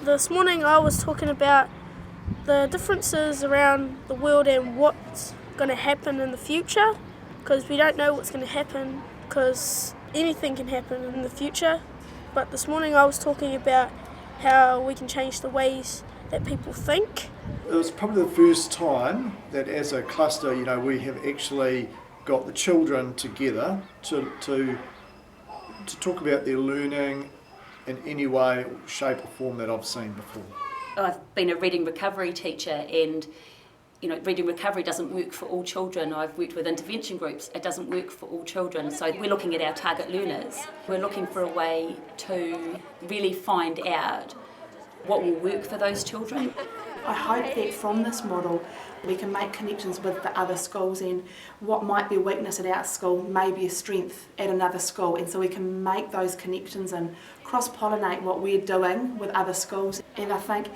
This morning I was talking about the differences around the world and what's going to happen in the future, because we don't know what's going to happen, because anything can happen in the future. But this morning I was talking about how we can change the ways that people think. It was probably the first time that as a cluster, we have actually got the children together to talk about their learning in any way, shape or form that I've seen before. I've been a reading recovery teacher, and reading recovery doesn't work for all children. I've worked with intervention groups, it doesn't work for all children. So we're looking at our target learners. We're looking for a way to really find out what will work for those children. I hope that from this model we can make connections with the other schools, and what might be a weakness at our school may be a strength at another school, and so we can make those connections and cross-pollinate what we're doing with other schools. And I think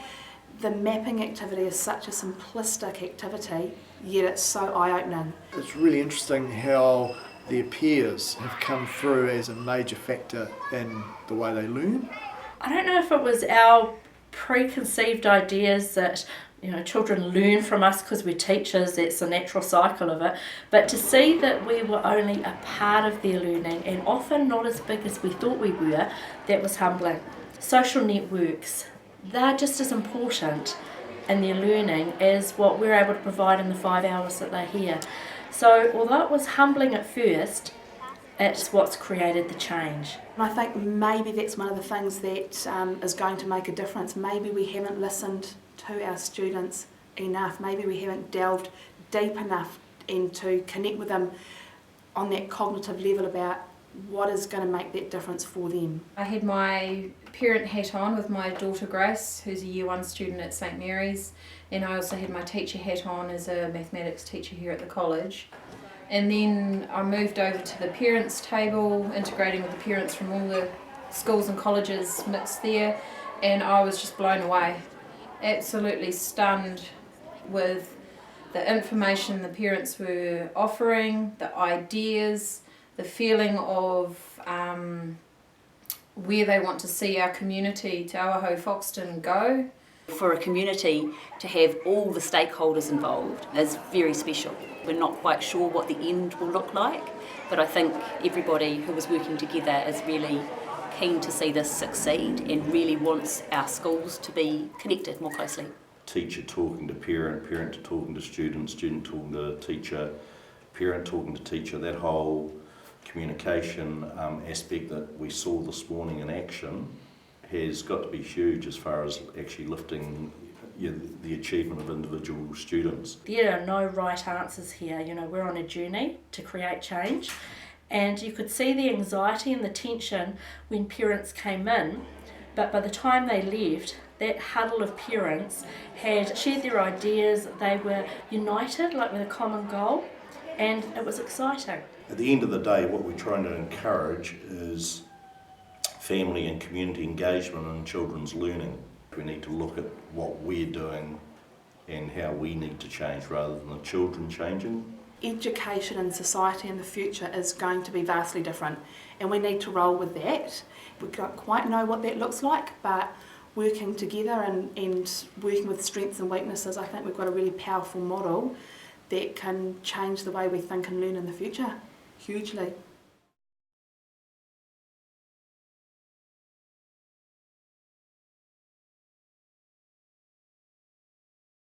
the mapping activity is such a simplistic activity, yet it's so eye-opening. It's really interesting how their peers have come through as a major factor in the way they learn. I don't know if it was our preconceived ideas that children learn from us because we're teachers, it's a natural cycle of it, but to see that we were only a part of their learning and often not as big as we thought we were, that was humbling. Social networks, they're just as important in their learning as what we're able to provide in the 5 hours that they're here. So although it was humbling at first, it's what's created the change. And I think maybe that's one of the things that is going to make a difference. Maybe we haven't listened to our students enough. Maybe we haven't delved deep enough into connect with them on that cognitive level about what is going to make that difference for them. I had my parent hat on with my daughter Grace, who's a Year 1 student at St Mary's, and I also had my teacher hat on as a mathematics teacher here at the college. And then I moved over to the parents' table, integrating with the parents from all the schools and colleges mixed there, and I was just blown away. Absolutely stunned with the information the parents were offering, the ideas, the feeling of where they want to see our community, Te Awaho Foxton, go. For a community to have all the stakeholders involved is very special. We're not quite sure what the end will look like, but I think everybody who is working together is really keen to see this succeed and really wants our schools to be connected more closely. Teacher talking to parent, parent talking to student, student talking to teacher, parent talking to teacher, that whole communication aspect that we saw this morning in action has got to be huge as far as actually lifting the achievement of individual students. There are no right answers here. We're on a journey to create change, and you could see the anxiety and the tension when parents came in, but by the time they left, that huddle of parents had shared their ideas, they were united, like with a common goal, and it was exciting. At the end of the day, what we're trying to encourage is family and community engagement in children's learning. We need to look at what we're doing and how we need to change rather than the children changing. Education in society in the future is going to be vastly different, and we need to roll with that. We don't quite know what that looks like, but working together and working with strengths and weaknesses, I think we've got a really powerful model that can change the way we think and learn in the future, hugely.